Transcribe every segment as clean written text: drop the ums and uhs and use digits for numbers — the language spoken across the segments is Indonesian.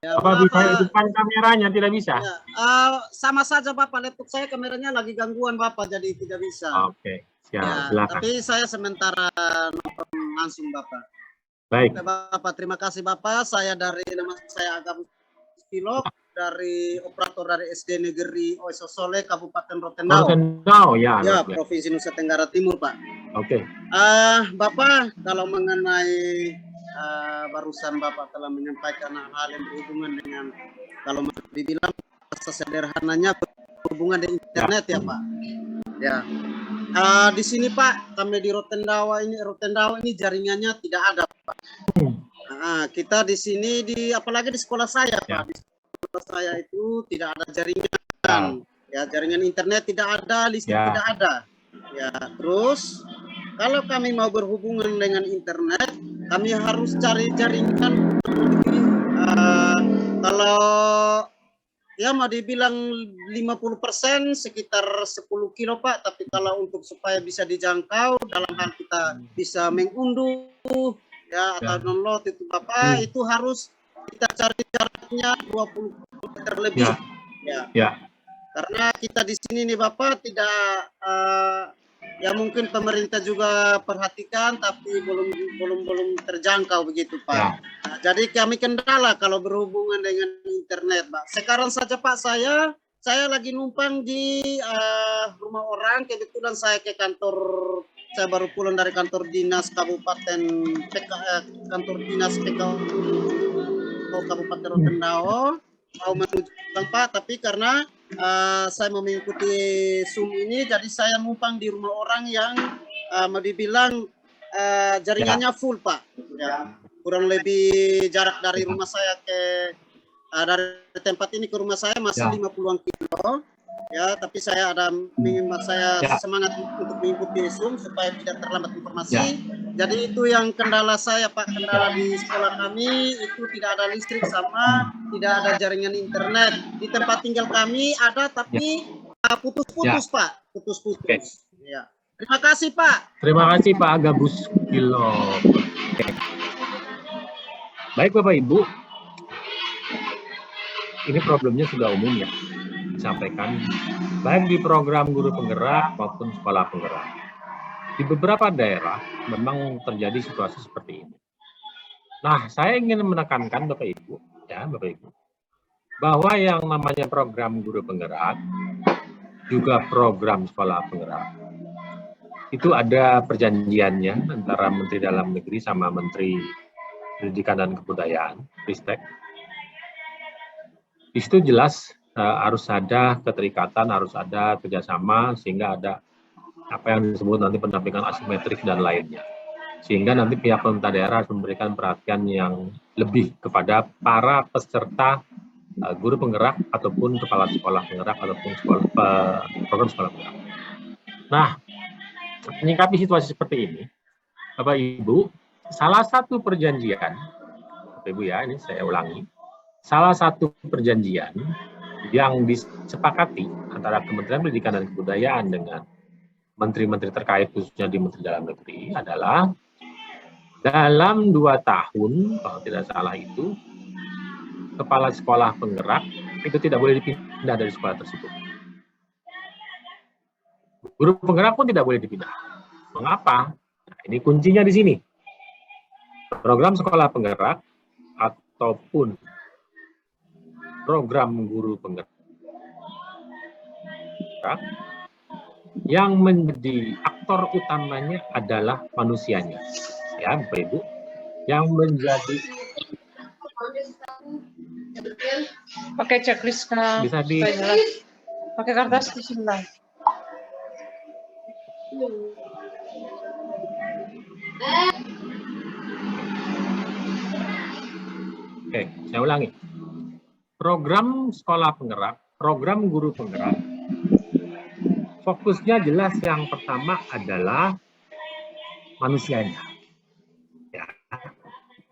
Ya, Apa bisa hidupkan kameranya? Tidak bisa? Ya, sama saja Bapak, laptop saya kameranya lagi gangguan Bapak, jadi tidak bisa. Oke, siap. Ya, Silakan. tapi saya sementara nonton langsung Bapak. Baik. Oke, Bapak, terima kasih Bapak. Nama saya Agabus Pilok dari operator dari SD Negeri Oisosole, Kabupaten Rotendao. Rotendao, ya. Ya, Provinsi Nusa Tenggara Timur, Pak. Oke. Bapak, kalau mengenai barusan Bapak telah menyampaikan hal-hal yang berhubungan dengan, kalau dibilang sesederhananya berhubungan dengan internet ya Pak. Ya. Di sini Pak, kami di Rotendao ini jaringannya tidak ada Pak. Kita di sini apalagi di sekolah saya Pak. Di sekolah saya itu tidak ada jaringan. Ya, jaringan internet tidak ada, listrik tidak ada. Ya, terus kalau kami mau berhubungan dengan internet, kami harus cari jaringan kalau ya mau dibilang 50% sekitar 10 kilo Pak, tapi kalau untuk supaya bisa dijangkau dalam hal kita bisa mengunduh ya atau download itu Bapak, itu harus kita cari jaraknya 20 km lebih. Ya. Karena kita di sini nih Bapak tidak ya mungkin pemerintah juga perhatikan, tapi belum terjangkau begitu Pak. Nah, jadi kami kendala kalau berhubungan dengan internet Pak. Sekarang saja Pak, saya lagi numpang di rumah orang. Kebetulan saya ke kantor, saya baru pulang dari kantor dinas Kabupaten kantor dinas Kabupaten Rotendao, mau menuju Pak, tapi karena saya mau mengikuti Zoom ini, jadi saya numpang di rumah orang yang mau dibilang jaringannya full Pak. Ya, kurang lebih jarak dari rumah saya ke dari tempat ini ke rumah saya masih 50-an kilo. Ya, tapi saya semangat untuk mengikuti Zoom supaya tidak terlambat informasi. Jadi itu yang kendala saya Pak, kendala di sekolah kami itu tidak ada listrik sama tidak ada jaringan internet. Di tempat tinggal kami ada tapi putus-putus Pak, putus-putus. Ya. Terima kasih Pak. Terima kasih Pak Agabus Pilok. Baik Bapak Ibu, ini problemnya sudah umum ya, disampaikan baik di program guru penggerak maupun sekolah penggerak. Di beberapa daerah memang terjadi situasi seperti ini. Nah, saya ingin menekankan Bapak Ibu, bahwa yang namanya program guru penggerak, juga program sekolah penggerak, itu ada perjanjiannya antara Menteri Dalam Negeri sama Menteri Pendidikan dan Kebudayaan, Ristek. Di situ jelas harus ada keterikatan, harus ada kerjasama, sehingga ada apa yang disebut nanti pendampingan asimetrik dan lainnya. Sehingga nanti pihak pemerintah daerah harus memberikan perhatian yang lebih kepada para peserta guru penggerak ataupun kepala sekolah penggerak ataupun program sekolah penggerak. Nah, menyikapi situasi seperti ini, Bapak Ibu, salah satu perjanjian, Bapak Ibu ya, ini saya ulangi, salah satu perjanjian yang disepakati antara Kementerian Pendidikan dan Kebudayaan dengan menteri-menteri terkait khususnya di Menteri Dalam Negeri adalah dalam 2 tahun, kalau tidak salah itu, kepala sekolah penggerak itu tidak boleh dipindah dari sekolah tersebut. Guru penggerak pun tidak boleh dipindah. Mengapa? Nah, ini kuncinya di sini. Program sekolah penggerak ataupun program guru penggerak yang menjadi aktor utamanya adalah manusianya, ya Bapak Ibu, yang menjadi pakai checklist bisa di pakai kertas bismillah. Oke, saya ulangi. Program sekolah penggerak, program guru penggerak, fokusnya jelas yang pertama adalah manusianya. Ya.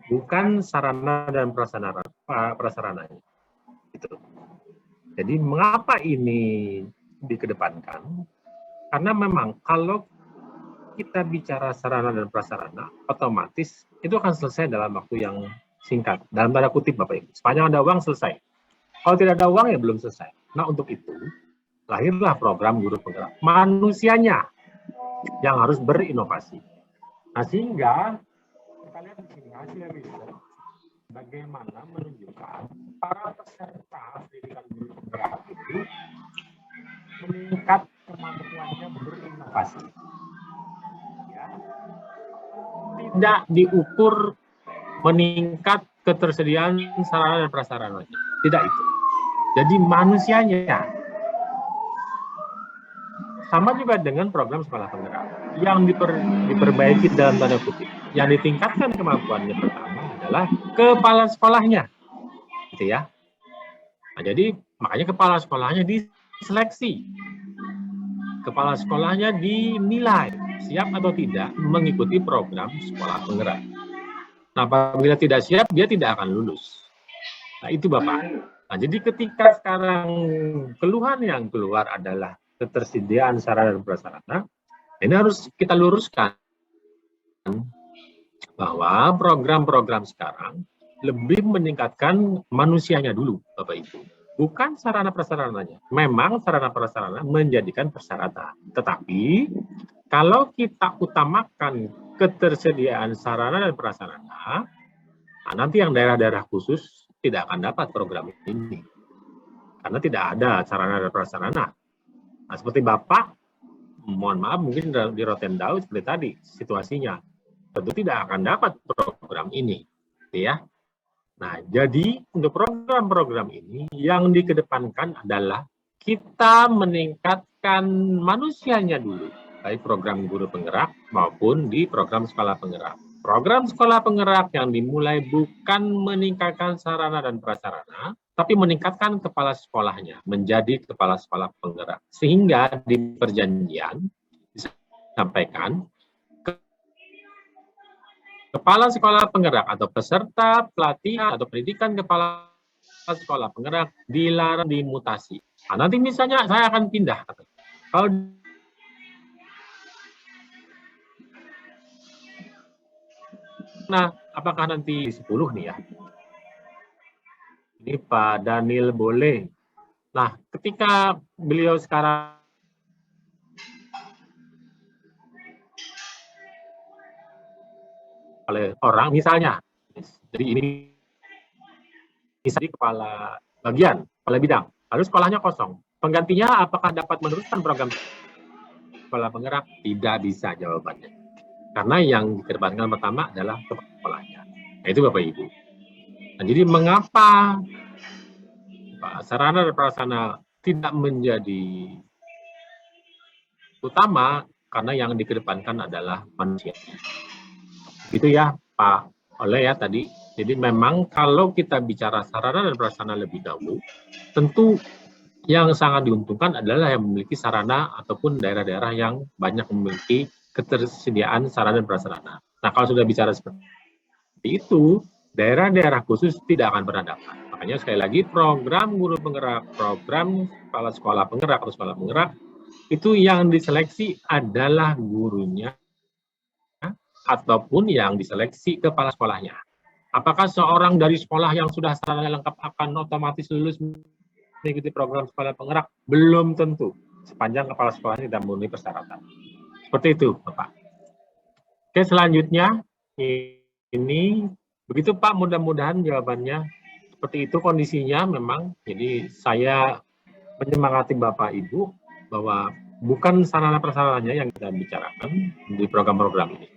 Bukan sarana dan prasarananya. Gitu. Jadi mengapa ini dikedepankan? Karena memang kalau kita bicara sarana dan prasarana, otomatis itu akan selesai dalam waktu yang singkat, dalam tanda kutip Bapak Ibu. Sepanjang ada uang selesai. Kalau tidak ada uang ya belum selesai. Nah untuk itu lahirlah program guru penggerak. Manusianya yang harus berinovasi. Nah sehingga kita lihat di sini hasil riset bagaimana menunjukkan para peserta pendidikan guru penggerak itu meningkat kemampuannya berinovasi. Ya. Tidak diukur meningkat ketersediaan sarana dan prasarananya. Tidak itu. Jadi manusianya. Sama juga dengan program sekolah penggerak yang diperbaiki dalam tanda kutip. Yang ditingkatkan kemampuannya pertama adalah kepala sekolahnya. Gitu ya. Nah, jadi makanya kepala sekolahnya diseleksi. Kepala sekolahnya dinilai siap atau tidak mengikuti program sekolah penggerak. Nah, apabila tidak siap, dia tidak akan lulus. Nah, itu Bapak. Nah, jadi ketika sekarang keluhan yang keluar adalah ketersediaan sarana dan prasarana, ini harus kita luruskan bahwa program-program sekarang lebih meningkatkan manusianya dulu, Bapak Ibu. Bukan sarana prasarananya. Memang sarana prasarana menjadikan persyaratan. Tetapi kalau kita utamakan ketersediaan sarana dan prasarana, nah nanti yang daerah-daerah khusus tidak akan dapat program ini. Karena tidak ada sarana dan prasarana. Nah, seperti Bapak, mohon maaf mungkin di Rotendau seperti tadi situasinya. Tentu tidak akan dapat program ini. Ya. Nah, jadi untuk program-program ini yang dikedepankan adalah kita meningkatkan manusianya dulu. Baik program guru penggerak maupun di program sekolah penggerak. Program sekolah penggerak yang dimulai bukan meningkatkan sarana dan prasarana, tapi meningkatkan kepala sekolahnya menjadi kepala sekolah penggerak. Sehingga di perjanjian disampaikan kepala sekolah penggerak atau peserta pelatihan atau pendidikan kepala sekolah penggerak dilarang dimutasi. Nah, nanti misalnya saya akan pindah. Kalau nah, apakah nanti 10 nih ya? Ini Pak Daniel boleh. Nah, ketika beliau sekarang oleh orang, misalnya, jadi ini misalnya kepala bagian, kepala bidang, lalu sekolahnya kosong. Penggantinya apakah dapat meneruskan program sekolah penggerak? Tidak bisa jawabannya. Karena yang dikedepankan pertama adalah kepala sekolahnya. Nah, itu Bapak Ibu. Nah, jadi mengapa sarana dan prasarana tidak menjadi utama? Karena yang dikedepankan adalah manusia. Itu ya Pak Oleh ya tadi. Jadi memang kalau kita bicara sarana dan prasarana lebih dahulu, tentu yang sangat diuntungkan adalah yang memiliki sarana ataupun daerah-daerah yang banyak memiliki ketersediaan sarana dan prasarana. Nah, kalau sudah bicara seperti itu, daerah-daerah khusus tidak akan pernah dapat. Makanya sekali lagi program guru penggerak, program kepala sekolah penggerak atau sekolah penggerak, itu yang diseleksi adalah gurunya ataupun yang diseleksi kepala sekolahnya. Apakah seorang dari sekolah yang sudah sarana lengkap akan otomatis lulus mengikuti program sekolah penggerak? Belum tentu, sepanjang kepala sekolahnya tidak memenuhi persyaratan. Seperti itu, Bapak. Oke, selanjutnya ini begitu Pak, mudah-mudahan jawabannya seperti itu kondisinya memang. Jadi saya menyemangati Bapak Ibu bahwa bukan sarana prasarananya yang kita bicarakan di program-program ini.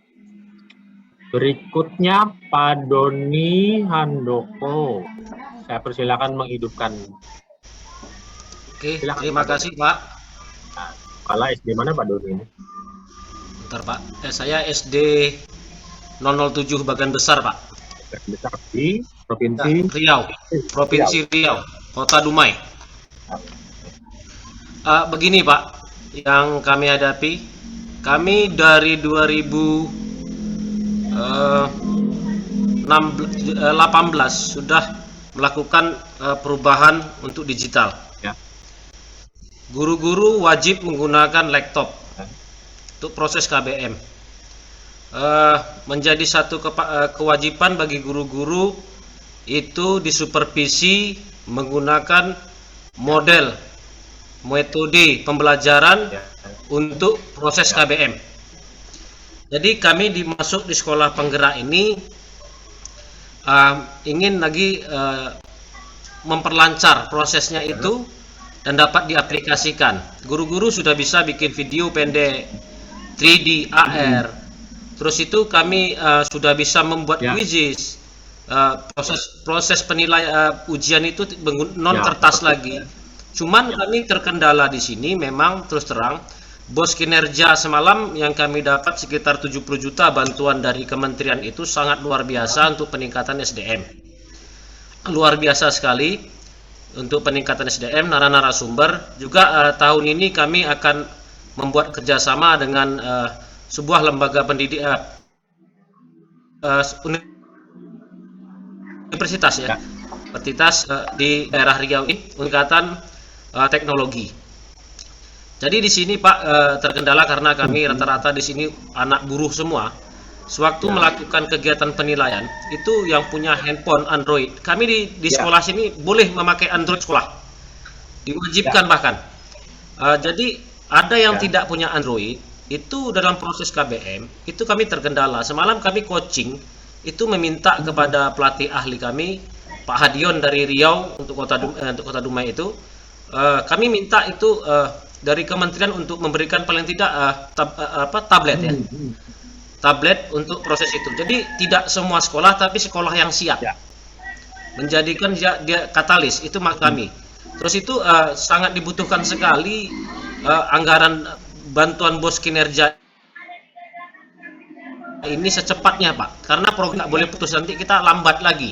Berikutnya Pak Doni Handoko. Saya persilakan menghidupkan. Oke, silakan, terima kasih Pak. Nah, kepala SD mana Pak Doni ini? Bentar Pak, saya SD 007 bagian besar Pak. Bagian besar di Provinsi Riau, Provinsi Riau, Kota Dumai. Begini Pak, yang kami hadapi, kami dari 2018 sudah melakukan perubahan untuk digital. Ya. Guru-guru wajib menggunakan laptop untuk proses KBM. Menjadi satu kewajiban bagi guru-guru itu disupervisi menggunakan metode pembelajaran untuk proses KBM. Jadi kami dimasuk di sekolah penggerak ini ingin lagi memperlancar prosesnya itu dan dapat diaplikasikan. Guru-guru sudah bisa bikin video pendek 3D, AR. Terus itu kami sudah bisa membuat quizzes. Proses penilaian ujian itu non kertas lagi. Cuman kami terkendala di sini memang terus terang bos kinerja semalam yang kami dapat sekitar 70 juta bantuan dari kementerian itu sangat luar biasa untuk peningkatan SDM. Luar biasa sekali untuk peningkatan SDM, narasumber. Juga tahun ini kami akan membuat kerjasama dengan sebuah lembaga pendidikan universitas ya, universitas di daerah Riau ini, Unikatan Teknologi. Jadi di sini Pak terkendala karena kami rata-rata di sini anak buruh semua. Sewaktu melakukan kegiatan penilaian itu yang punya handphone Android. Kami di sekolah sini boleh memakai Android sekolah, diwajibkan bahkan. Jadi ada yang tidak punya Android itu dalam proses KBM itu kami terkendala. Semalam kami coaching itu meminta kepada pelatih ahli kami Pak Hadion dari Riau untuk Kota Dumai itu kami minta itu dari kementerian untuk memberikan paling tidak tablet ya, tablet untuk proses itu. Jadi tidak semua sekolah tapi sekolah yang siap menjadikan dia katalis itu kami. Terus itu sangat dibutuhkan sekali anggaran bantuan bos kinerja ini secepatnya Pak, karena program nggak boleh putus, nanti kita lambat lagi.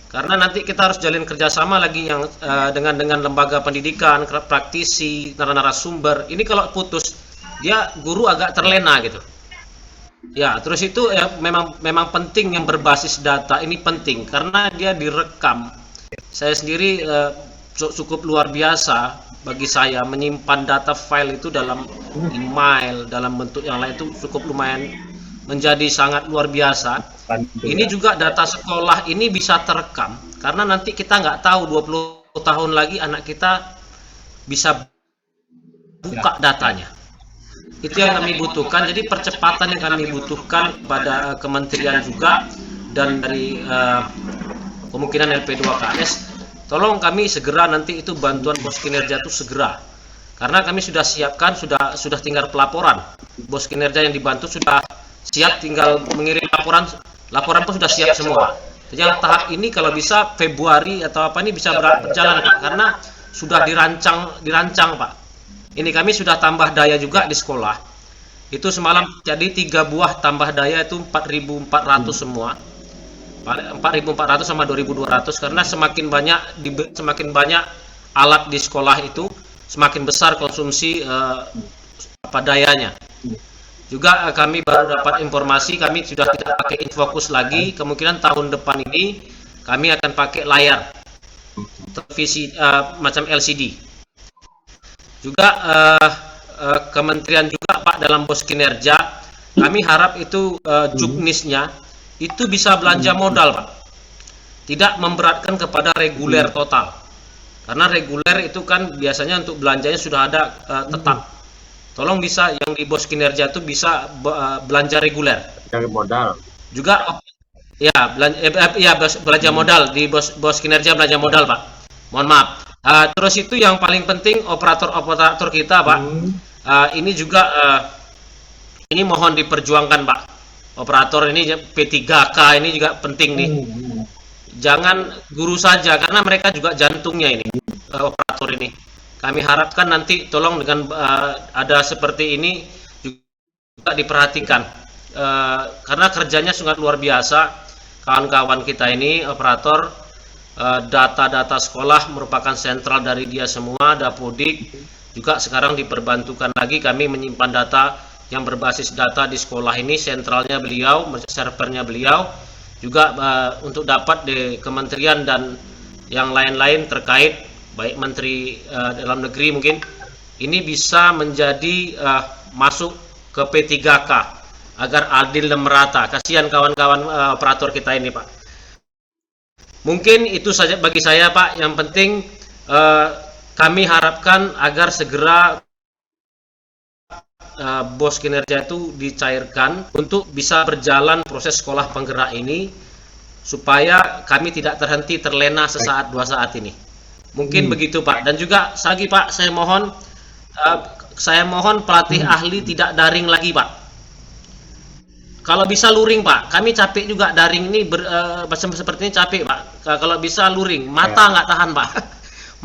Karena nanti kita harus jalin kerjasama lagi yang dengan lembaga pendidikan, praktisi, narasumber. Ini kalau putus, dia guru agak terlena gitu. Ya, terus itu ya memang penting yang berbasis data ini penting karena dia direkam. Saya sendiri cukup luar biasa bagi saya menyimpan data file itu dalam email, dalam bentuk yang lain itu cukup lumayan menjadi sangat luar biasa. Ini juga data sekolah ini bisa terekam karena nanti kita nggak tahu 20 tahun lagi anak kita bisa buka datanya. Itu yang kami butuhkan. Jadi percepatan yang kami butuhkan pada kementerian juga dan dari kemungkinan LP2KS, tolong kami segera nanti itu bantuan bos kinerja itu segera. Karena kami sudah siapkan, sudah tinggal pelaporan. Bos kinerja yang dibantu sudah siap, tinggal mengirim laporan pun sudah siap semua. Jadi tahap ini kalau bisa Februari atau apa ini bisa berjalan Pak, karena sudah dirancang Pak. Ini kami sudah tambah daya juga di sekolah. Itu semalam jadi 3 buah tambah daya itu 4.400 semua. 4.400 sama 2.200 karena semakin banyak alat di sekolah itu semakin besar konsumsi dayanya. Juga kami baru dapat informasi, kami sudah tidak pakai Infokus lagi. Kemungkinan tahun depan ini kami akan pakai layar televisi macam LCD. Juga kementerian juga Pak dalam bos kinerja, kami harap itu juknisnya itu bisa belanja modal Pak. Tidak memberatkan kepada reguler total. Karena reguler itu kan biasanya untuk belanjanya sudah ada tetap. Tolong bisa yang di bos kinerja itu bisa belanja reguler. Modal. Juga belanja modal di bos kinerja belanja modal Pak. Mohon maaf. Terus itu yang paling penting operator kita Pak. Ini juga ini mohon diperjuangkan Pak. Operator ini P3K ini juga penting nih. Jangan guru saja karena mereka juga jantungnya ini operator ini. Kami harapkan nanti tolong dengan ada seperti ini juga diperhatikan karena kerjanya sangat luar biasa kawan-kawan kita ini operator. Data-data sekolah merupakan sentral dari dia semua. Dapodik juga sekarang diperbantukan lagi, kami menyimpan data yang berbasis data di sekolah ini, sentralnya beliau, servernya beliau juga untuk dapat di kementerian dan yang lain-lain terkait baik Menteri Dalam Negeri mungkin ini bisa menjadi masuk ke P3K agar adil dan merata. Kasihan kawan-kawan operator kita ini Pak. Mungkin itu saja bagi saya Pak. Yang penting kami harapkan agar segera bos kinerja itu dicairkan untuk bisa berjalan proses sekolah penggerak ini supaya kami tidak terlena sesaat dua saat ini. Mungkin begitu Pak. Dan juga lagi Pak, saya mohon pelatih ahli tidak daring lagi Pak. Kalau bisa luring Pak, kami capek juga daring ini seperti ini capek Pak. Kalau bisa luring, mata nggak tahan Pak.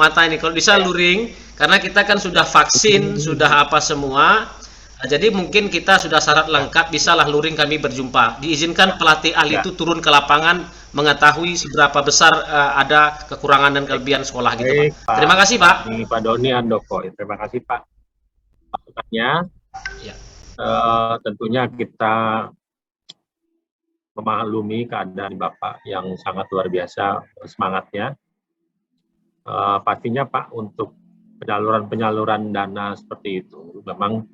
Mata ini kalau bisa luring, karena kita kan sudah vaksin, sudah apa semua. Jadi mungkin kita sudah syarat lengkap, bisalah luring kami berjumpa. Diizinkan pelatih ahli itu turun ke lapangan mengetahui seberapa besar ada kekurangan dan kelebihan sekolah gitu Pak. Terima kasih Pak. Ini Pak Doni Andoko. Terima kasih Pak masukannya. Ya. Tentunya kita memaklumi keadaan Bapak yang sangat luar biasa semangatnya. Pastinya Pak, untuk penyaluran dana seperti itu memang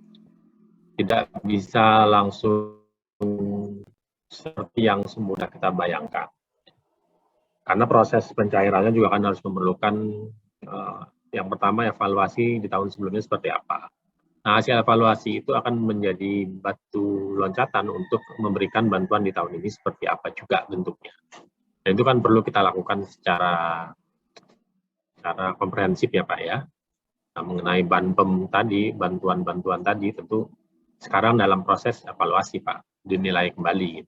tidak bisa langsung seperti yang semudah kita bayangkan. Karena proses pencairannya juga kan harus memerlukan yang pertama evaluasi di tahun sebelumnya seperti apa. Nah, hasil evaluasi itu akan menjadi batu loncatan untuk memberikan bantuan di tahun ini seperti apa juga bentuknya. Dan itu kan perlu kita lakukan secara komprehensif ya Pak ya. Nah, mengenai banpem tadi, bantuan-bantuan tadi tentu sekarang dalam proses evaluasi Pak, dinilai kembali.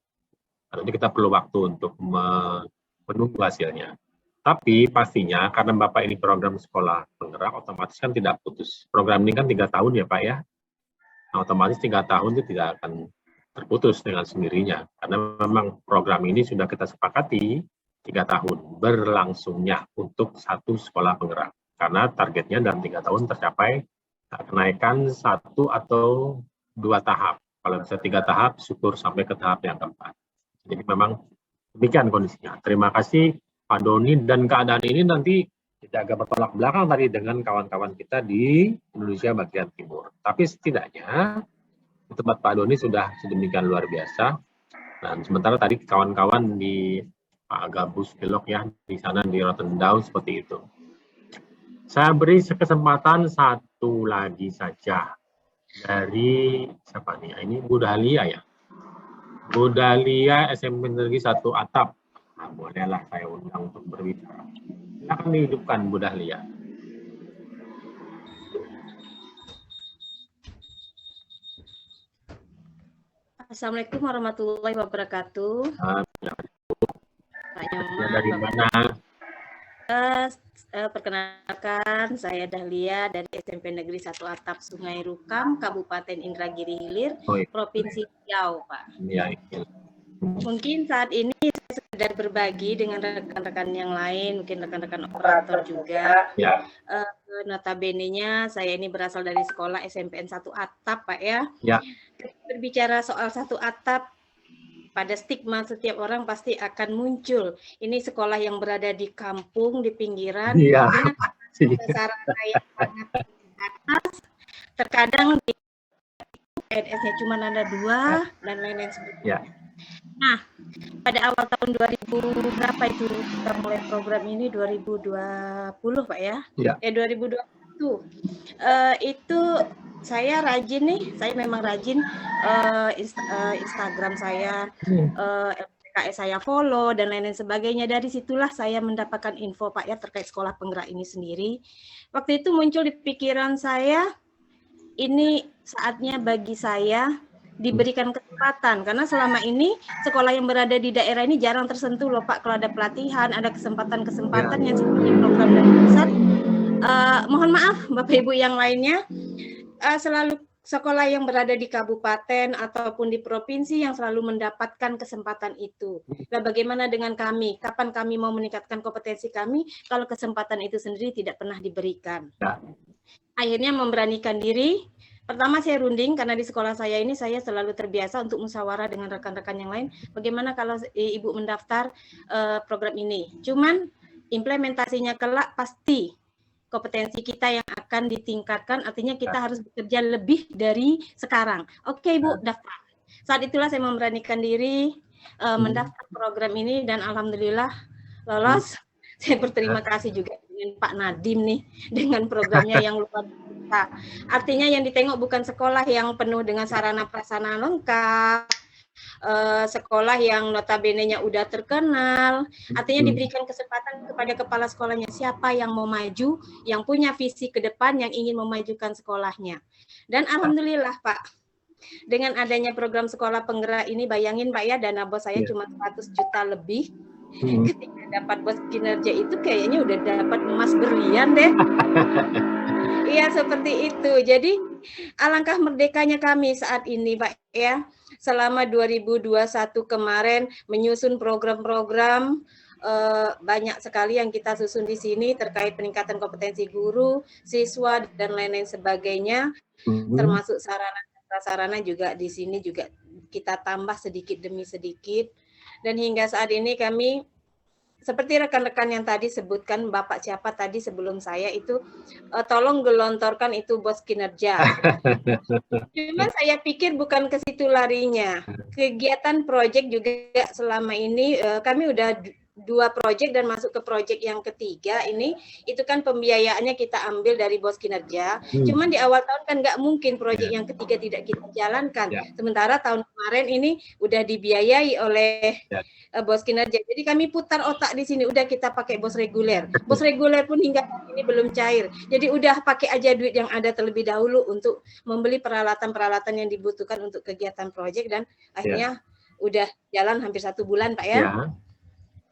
Nanti kita perlu waktu untuk menunggu hasilnya. Tapi pastinya karena Bapak ini program sekolah penggerak, otomatis kan tidak putus. Program ini kan 3 tahun ya Pak ya. Nah, otomatis 3 tahun itu tidak akan terputus dengan sendirinya. Karena memang program ini sudah kita sepakati 3 tahun berlangsungnya untuk satu sekolah penggerak. Karena targetnya dalam 3 tahun tercapai kenaikan 1 atau 2 tahap. Kalau bisa 3 tahap, syukur sampai ke tahap yang keempat. Jadi memang demikian kondisinya. Terima kasih Pak Doni, dan keadaan ini nanti tidak agak bertolak belakang tadi dengan kawan-kawan kita di Indonesia bagian timur. Tapi setidaknya tempat Pak Doni sudah sedemikian luar biasa. Dan sementara tadi kawan-kawan di Pak Gabus Pilok ya, di sana di Rotendau seperti itu. Saya beri kesempatan satu lagi saja dari siapa nih? Ini Bu Dahlia ya. Bu Dahlia SMP Negeri 1 Atap. Nah, bolehlah saya undang untuk berbicara. Silakan dihidupkan Bu Dahlia. Assalamualaikum warahmatullahi wabarakatuh. Dari mana? Perkenalkan, saya Dahlia dari SMP Negeri 1 Atap Sungai Rukam, Kabupaten Indragiri Hilir, Provinsi Riau, Pak. Ya, mungkin saat ini saya sekedar berbagi dengan rekan-rekan yang lain, mungkin rekan-rekan operator juga. Ya. Notabene-nya saya ini berasal dari sekolah SMPN 1 Atap, Pak ya. Ya. Berbicara soal 1 Atap, pada stigma setiap orang pasti akan muncul. Ini sekolah yang berada di kampung, di pinggiran, ya. dengan sarana yang sangat atas. Terkadang di PNS-nya cuma ada 2 dan lain-lain sebagainya. Ya. Nah, pada awal tahun 2000 berapa itu kita mulai program ini, 2020 Pak ya? Ya. 2021. Itu saya rajin nih, saya memang rajin Instagram saya, LPKS saya follow dan lain-lain sebagainya. Dari situlah saya mendapatkan info Pak ya terkait sekolah penggerak ini sendiri. Waktu itu muncul di pikiran saya, ini saatnya bagi saya diberikan kesempatan, karena selama ini sekolah yang berada di daerah ini jarang tersentuh loh Pak. Kalau ada pelatihan, ada kesempatan-kesempatan yang seperti program dari pusat. Mohon maaf Bapak Ibu yang lainnya, selalu sekolah yang berada di kabupaten ataupun di provinsi yang selalu mendapatkan kesempatan itu. Nah, bagaimana dengan kami? Kapan kami mau meningkatkan kompetensi kami kalau kesempatan itu sendiri tidak pernah diberikan? Akhirnya memberanikan diri. Pertama saya runding, karena di sekolah saya ini saya selalu terbiasa untuk musyawarah dengan rekan-rekan yang lain. Bagaimana kalau Ibu mendaftar program ini? Cuman implementasinya kelak pasti kompetensi kita yang akan ditingkatkan, artinya kita harus bekerja lebih dari sekarang. Oke Ibu, daftar. Saat itulah saya memberanikan diri mendaftar program ini, dan alhamdulillah lolos. Saya berterima kasih juga dengan Pak Nadiem nih, dengan programnya yang luar biasa. Artinya yang ditengok bukan sekolah yang penuh dengan sarana prasarana lengkap, sekolah yang notabene-nya udah terkenal, artinya diberikan kesempatan kepada kepala sekolahnya siapa yang mau maju, yang punya visi ke depan, yang ingin memajukan sekolahnya. Dan alhamdulillah Pak, dengan adanya program sekolah penggerak ini, bayangin Pak ya, dana bos saya cuma 100 juta lebih. Ketika dapat bos kinerja itu kayaknya udah dapat emas berlian deh. Iya seperti itu. Jadi alangkah merdekanya kami saat ini Pak ya. Selama 2021 kemarin menyusun program-program banyak sekali yang kita susun di sini terkait peningkatan kompetensi guru, siswa dan lain-lain sebagainya. Termasuk sarana prasarana juga di sini juga kita tambah sedikit demi sedikit. Dan hingga saat ini kami, seperti rekan-rekan yang tadi sebutkan, Bapak siapa tadi sebelum saya itu, tolong gelontorkan itu bos kinerja. Cuma saya pikir bukan ke situ larinya. Kegiatan proyek juga selama ini, kami udah 2 proyek dan masuk ke proyek yang ketiga ini, itu kan pembiayaannya kita ambil dari bos kinerja. Cuman di awal tahun kan nggak mungkin proyek yang ketiga tidak kita jalankan. Sementara tahun kemarin ini udah dibiayai oleh bos kinerja. Jadi kami putar otak di sini, udah kita pakai bos reguler. Bos reguler pun hingga ini belum cair. Jadi udah pakai aja duit yang ada terlebih dahulu untuk membeli peralatan-peralatan yang dibutuhkan untuk kegiatan proyek dan akhirnya udah jalan hampir 1 bulan Pak ya.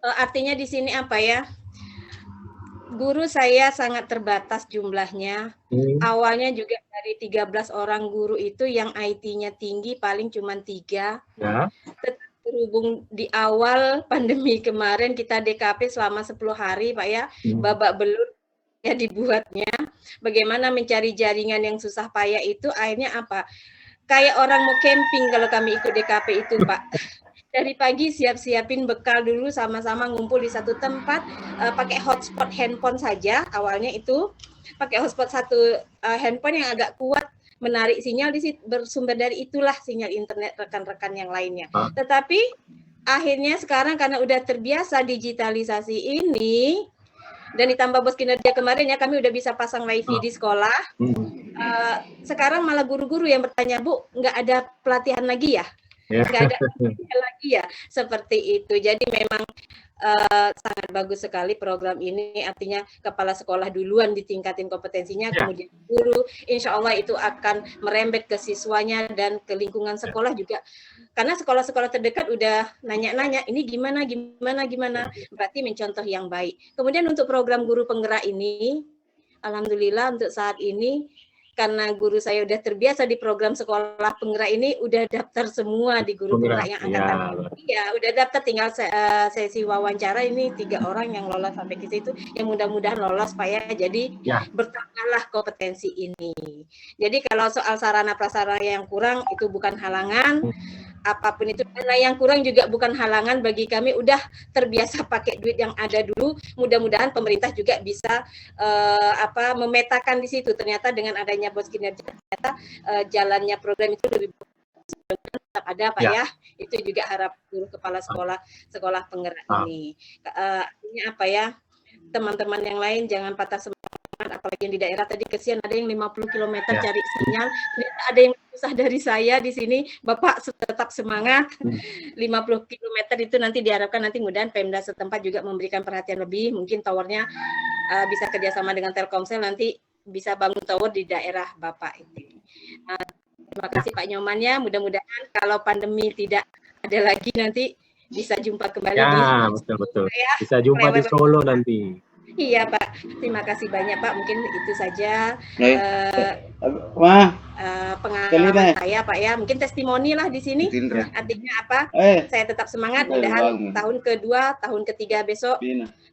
Artinya di sini apa ya? Guru saya sangat terbatas jumlahnya. Awalnya juga dari 13 orang guru itu yang IT-nya tinggi paling cuma 3. Berhubung di awal pandemi kemarin kita DKP selama 10 hari Pak ya, babak belur ya dibuatnya. Bagaimana mencari jaringan yang susah payah itu akhirnya apa? Kayak orang mau camping kalau kami ikut DKP itu Pak. Dari pagi siap-siapin bekal dulu, sama-sama ngumpul di satu tempat, pakai hotspot handphone saja. Awalnya itu pakai hotspot satu handphone yang agak kuat, menarik sinyal di situ, bersumber dari itulah sinyal internet rekan-rekan yang lainnya. Tetapi akhirnya sekarang karena udah terbiasa digitalisasi ini, dan ditambah bos kinerja kemarin ya kami udah bisa pasang wifi di sekolah. Sekarang malah guru-guru yang bertanya, Bu, nggak ada pelatihan lagi ya? Nggak ada lagi ya, seperti itu. Jadi memang sangat bagus sekali program ini, artinya kepala sekolah duluan ditingkatin kompetensinya, kemudian guru, insya Allah itu akan merembet ke siswanya dan ke lingkungan sekolah juga, karena sekolah-sekolah terdekat udah nanya-nanya, ini gimana, berarti mencontoh yang baik. Kemudian untuk program guru penggerak ini, alhamdulillah untuk saat ini, karena guru saya udah terbiasa di program sekolah penggerak ini, udah daftar semua di guru penggerak yang angkatan. Iya, udah daftar, tinggal sesi wawancara ini 3 orang yang lolos sampai ke situ, yang mudah-mudahan lolos Pak ya. Jadi bertambahlah kompetensi ini. Jadi kalau soal sarana prasarana yang kurang itu bukan halangan, apapun itu, dana yang kurang juga bukan halangan bagi kami, udah terbiasa pakai duit yang ada dulu. Mudah-mudahan pemerintah juga bisa memetakan di situ. Ternyata dengan adanya bos kinerja, ternyata jalannya program itu lebih tetap ada Pak ya. Itu juga harap guru kepala sekolah penggerak ini. Artinya apa ya, teman-teman yang lain jangan patah semangat, apalagi yang di daerah tadi kesian ada yang 50 km cari sinyal, ada yang susah dari saya di sini. Bapak tetap semangat. 50 km itu nanti diharapkan nanti mudahan Pemda setempat juga memberikan perhatian lebih, mungkin towernya bisa kerjasama dengan Telkomsel, nanti bisa bangun tower di daerah Bapak itu. Terima kasih Pak Nyoman ya, mudah-mudahan kalau pandemi tidak ada lagi nanti bisa jumpa kembali betul. Bisa jumpa di Solo nanti. Iya Pak, terima kasih banyak Pak. Mungkin itu saja pengalaman saya Pak ya. Mungkin testimoni lah di sini. Artinya apa? Saya tetap semangat. Mudahan tahun kedua, tahun ketiga besok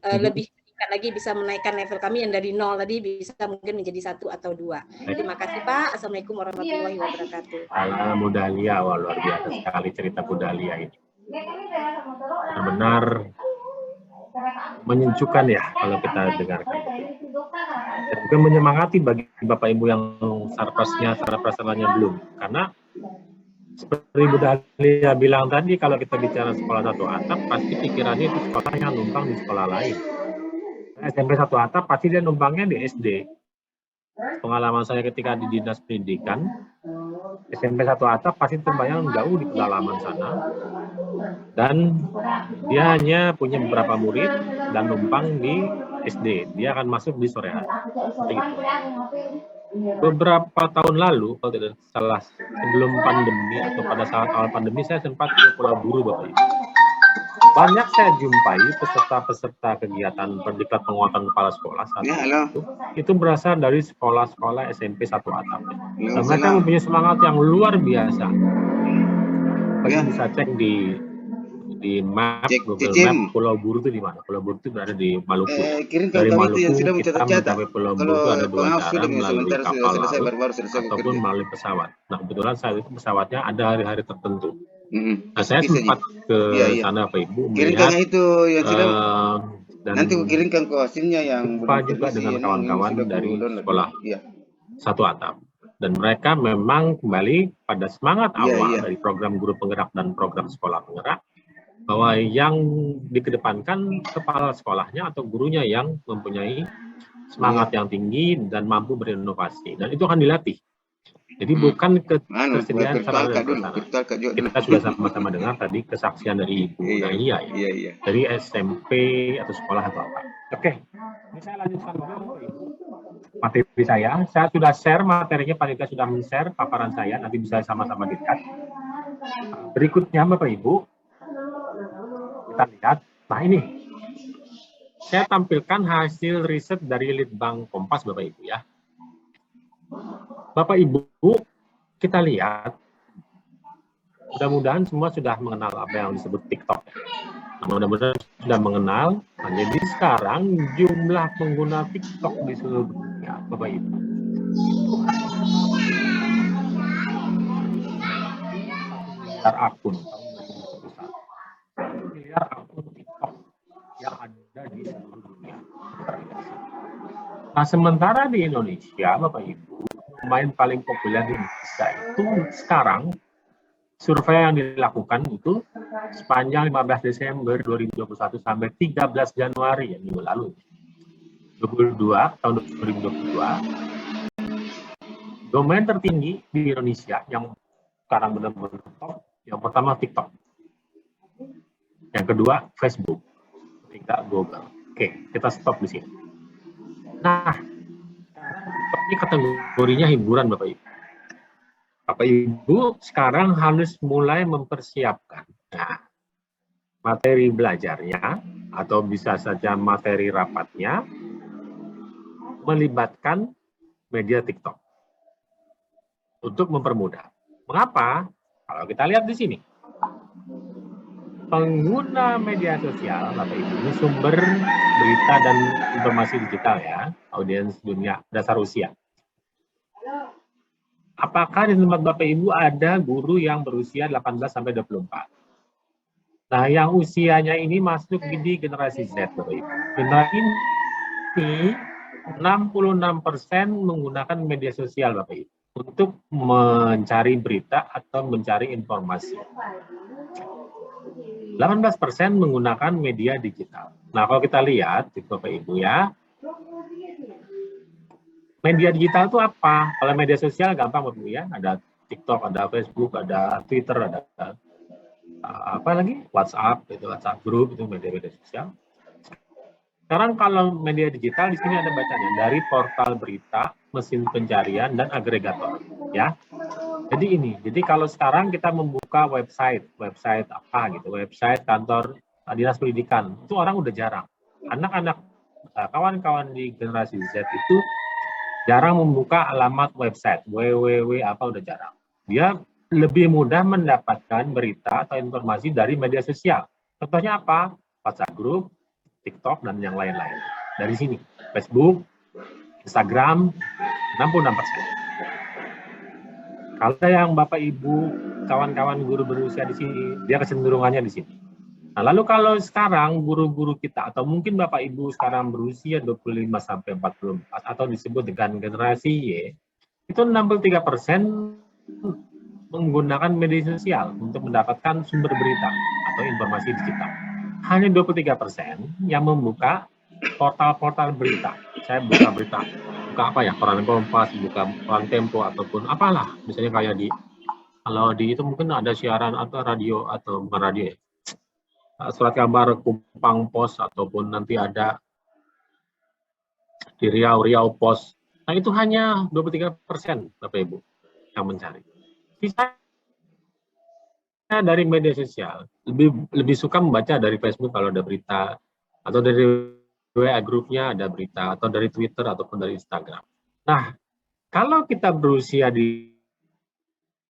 lebih meningkat lagi, bisa menaikkan level kami yang dari 0 tadi bisa mungkin menjadi 1 atau 2. Terima kasih Pak. Assalamualaikum warahmatullahi wabarakatuh. Bu Dahlia, luar biasa sekali cerita Bu Dahlia ini. Benar-benar menyejukkan ya kalau kita dengarkan. Dan juga menyemangati bagi Bapak Ibu yang sarana prasarananya belum, karena Seperti Bu Dahlia bilang tadi, kalau kita bicara sekolah satu atap, pasti pikirannya itu sekolah yang numpang di sekolah lain. SMP satu atap pasti dia numpangnya di SD. Pengalaman saya ketika di dinas pendidikan, SMP satu atap pasti terbayang jauh di pedalaman sana, dan dia hanya punya beberapa murid dan numpang di SD. Dia akan masuk di sore hari. Seperti itu. Beberapa tahun lalu, kalau tidak salah, sebelum pandemi atau pada saat awal pandemi, saya sempat ke Pulau Buru, Bapak Ibu. Banyak saya jumpai peserta-peserta kegiatan Perdiklat Penguatan Kepala Sekolah saat itu berasal dari sekolah-sekolah SMP satu atap. Dan mereka mempunyai semangat yang luar biasa. Bagi bisa cek di map, Google Map, Pulau Buru itu di mana? Pulau Buru itu berada di Maluku. Dari Maluku kita mencapai Pulau Buru itu ada dua cara, melalui kapal laut ataupun melalui pesawat. Nah, kebetulan saat itu pesawatnya ada hari-hari tertentu. Nah, saya sempat ke sana, Pak Ibu, melihat dan nanti kirimkan ke hasilnya yang jumpa juga dengan kawan-kawan dari sekolah satu atap. Dan mereka memang kembali pada semangat awal dari program guru penggerak dan program sekolah penggerak, bahwa yang dikedepankan kepala sekolahnya atau gurunya yang mempunyai semangat yang tinggi dan mampu berinovasi, dan itu akan dilatih. Jadi bukan ketersediaan sarana dan prasarana. Kita sudah sama-sama dengar tadi kesaksian dari Ibu Dahlia dari SMP atau sekolah atau apa. Oke, ini saya lanjutkan dulu materi saya. Saya sudah share materinya, panitia sudah men-share paparan saya, nanti bisa sama-sama dilihat. Berikutnya Bapak Ibu, kita lihat. Nah, ini saya tampilkan hasil riset dari Litbang Kompas, Bapak Ibu ya. Bapak Ibu, kita lihat, mudah-mudahan semua sudah mengenal apa yang disebut TikTok. Nah, mudah-mudahan sudah mengenal. Nah, jadi sekarang jumlah pengguna TikTok di seluruh dunia, Bapak Ibu, miliar akun TikTok yang ada di seluruh dunia. Nah, sementara di Indonesia, Bapak Ibu, pemain paling populer di Indonesia itu sekarang, survei yang dilakukan itu sepanjang 15 Desember 2021 sampai 13 Januari yang minggu lalu, 22 tahun 2022, domain tertinggi di Indonesia yang sekarang benar-benar top, yang pertama TikTok, yang kedua Facebook, ketiga Google. Oke, kita stop di sini. Nah, ini kategorinya hiburan, Bapak Ibu. Bapak Ibu sekarang harus mulai mempersiapkan materi belajarnya atau bisa saja materi rapatnya melibatkan media TikTok untuk mempermudah. Mengapa? Kalau kita lihat di sini, pengguna media sosial, Bapak Ibu, ini sumber berita dan informasi digital ya, audiens dunia dasar usia. Apakah di tempat Bapak Ibu ada guru yang berusia 18 sampai 24? Nah, yang usianya ini masuk di generasi Z, Bapak Ibu. Generasi ini 66% menggunakan media sosial, Bapak Ibu, untuk mencari berita atau mencari informasi. 18% menggunakan media digital. Nah, kalau kita lihat, Bapak Ibu ya, media digital itu apa? Kalau media sosial gampang, Bapak Ibu ya, ada TikTok, ada Facebook, ada Twitter, ada apa lagi? WhatsApp, itu WhatsApp group, itu media-media sosial. Sekarang kalau media digital di sini ada bacanya dari portal berita, mesin pencarian dan agregator, ya. Jadi ini, jadi kalau sekarang kita membuka website apa gitu, website kantor dinas pendidikan, itu orang udah jarang. Anak-anak, kawan-kawan di generasi Z itu jarang membuka alamat website, www apa udah jarang. Dia lebih mudah mendapatkan berita atau informasi dari media sosial. Contohnya apa? WhatsApp group, TikTok, dan yang lain-lain. Dari sini, Facebook, Instagram, 66%. Kalau yang Bapak Ibu, kawan-kawan guru berusia di sini, dia kecenderungannya di sini. Nah, lalu kalau sekarang guru-guru kita, atau mungkin Bapak Ibu sekarang berusia 25 sampai 44, atau disebut dengan generasi Y, itu 63% menggunakan media sosial untuk mendapatkan sumber berita atau informasi digital. Hanya 23% yang membuka portal-portal berita. Saya buka berita, buka apa ya, koran Kompas, buka koran Tempo, ataupun apalah. Misalnya kayak kalau di itu mungkin ada siaran atau radio, atau bukan radio ya, surat kabar Kupang Pos, ataupun nanti ada di Riau Pos. Nah itu hanya 23% Bapak Ibu yang mencari. Sisa dari media sosial lebih suka membaca dari Facebook kalau ada berita, atau dari WA grupnya ada berita, atau dari Twitter ataupun dari Instagram. Nah, kalau kita berusia di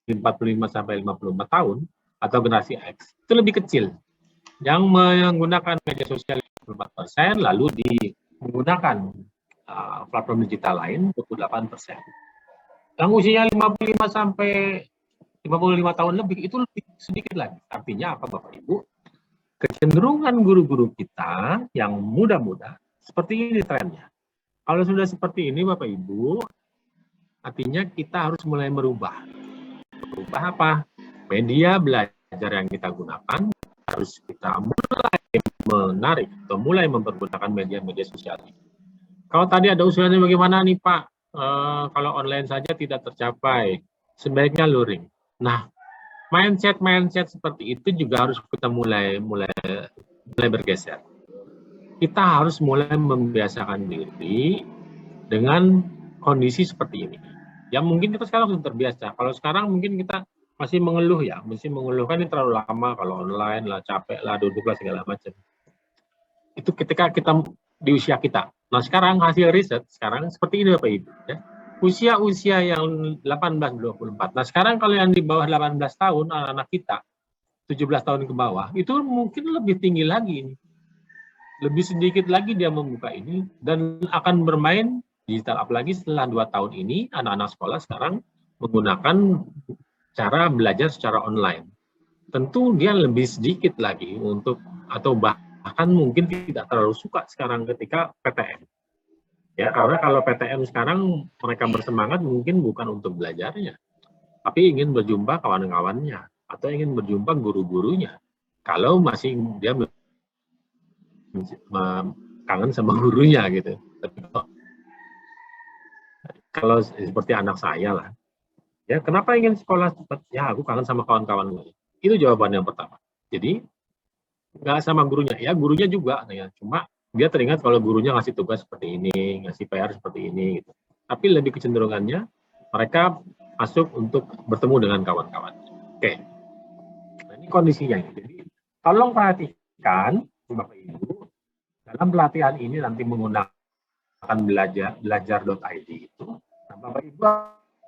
45 sampai 54 tahun atau generasi X, itu lebih kecil. Yang menggunakan media sosial 54%, lalu menggunakan platform digital lain 28%. Yang usianya 55 sampai 55 tahun lebih itu lebih sedikit lagi. Artinya apa Bapak Ibu? Kecenderungan guru-guru kita yang muda-muda seperti ini trennya. Kalau sudah seperti ini Bapak Ibu, artinya kita harus mulai merubah. Merubah apa? Media belajar yang kita gunakan harus kita mulai menarik atau mulai mempergunakan media-media sosial ini. Kalau tadi ada usulannya bagaimana nih Pak? Kalau online saja tidak tercapai, sebaiknya luring. Nah, mindset seperti itu juga harus kita mulai bergeser. Kita harus mulai membiasakan diri dengan kondisi seperti ini. Ya mungkin kita sekarang sudah terbiasa. Kalau sekarang mungkin kita masih mengeluh ya, masih mengeluhkan ini terlalu lama kalau online lah, capek lah, duduk lah segala macam. Itu ketika kita di usia kita. Nah sekarang hasil riset sekarang seperti ini Bapak Ibu. Ya. Usia yang 18-24. Nah sekarang kalau yang di bawah 18 tahun, anak-anak kita, 17 tahun ke bawah, itu mungkin lebih tinggi lagi ini. Lebih sedikit lagi dia membuka ini, dan akan bermain digital. Apalagi setelah 2 tahun ini, anak-anak sekolah sekarang menggunakan cara belajar secara online. Tentu dia lebih sedikit lagi untuk, atau bahkan mungkin tidak terlalu suka sekarang ketika PTM. Ya, karena kalau PTM sekarang mereka bersemangat mungkin bukan untuk belajarnya, tapi ingin berjumpa kawan-kawannya atau ingin berjumpa guru-gurunya. Kalau masih dia kangen sama gurunya gitu. Tapi kalau seperti anak saya lah, ya kenapa ingin sekolah cepat? Ya aku kangen sama kawan-kawan gue. Itu jawaban yang pertama. Jadi nggak sama gurunya, ya gurunya juga, ya cuma dia teringat kalau gurunya ngasih tugas seperti ini, ngasih PR seperti ini, gitu. Tapi lebih kecenderungannya mereka masuk untuk bertemu dengan kawan-kawan. Oke, nah, ini kondisinya. Jadi tolong perhatikan Bapak Ibu, dalam pelatihan ini nanti menggunakan belajar.id itu, nah, Bapak Ibu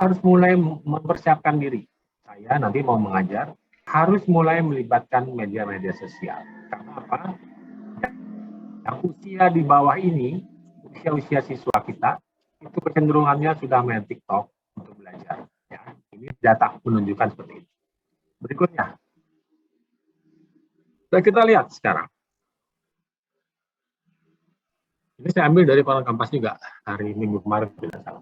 harus mulai mempersiapkan diri. Saya nanti mau mengajar, harus mulai melibatkan media-media sosial. Karena apa? Yang usia di bawah ini, usia siswa kita, itu kecenderungannya sudah main TikTok untuk belajar. Ya, ini data menunjukkan seperti itu. Berikutnya, kita lihat sekarang. Ini saya ambil dari Koran Kompas juga, hari Minggu kemarin tidak salah.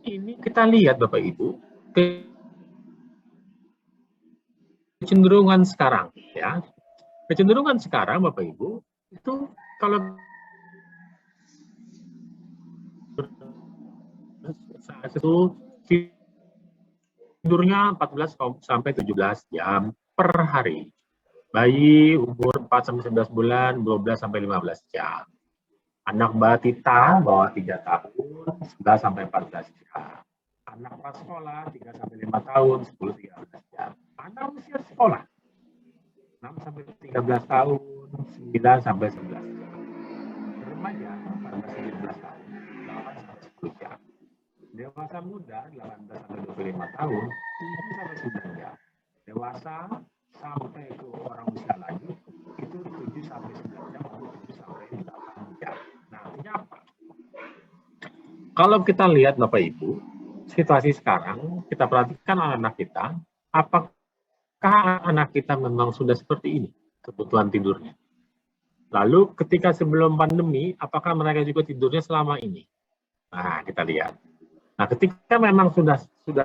Ini kita lihat Bapak Ibu, kecenderungan sekarang, ya. Kecenderungan sekarang Bapak Ibu, itu kalau itu tidurnya 14 sampai 17 jam per hari. Bayi umur 4 sampai 11 bulan 12 sampai 15 jam. Anak batita bawah 3 tahun 11 sampai 14 jam. Anak prasekolah 3 sampai 5 tahun 10-13 jam. Anak usia sekolah 6 sampai 13 tahun 9 sampai 11 jam. Remaja 14-17 tahun 8 sampai 10 jam. Dewasa muda 18 sampai 25 tahun 7 sampai 9 jam. Dewasa sampai ke orang usia lanjut itu 7 sampai 9 jam atau 7 sampai 8 jam. Nah, artinya apa? Kalau kita lihat Bapak Ibu, situasi sekarang, kita perhatikan anak-anak kita, apakah anak kita memang sudah seperti ini kebutuhan tidurnya? Lalu ketika sebelum pandemi, apakah mereka juga tidurnya selama ini? Nah, kita lihat. Nah, ketika memang sudah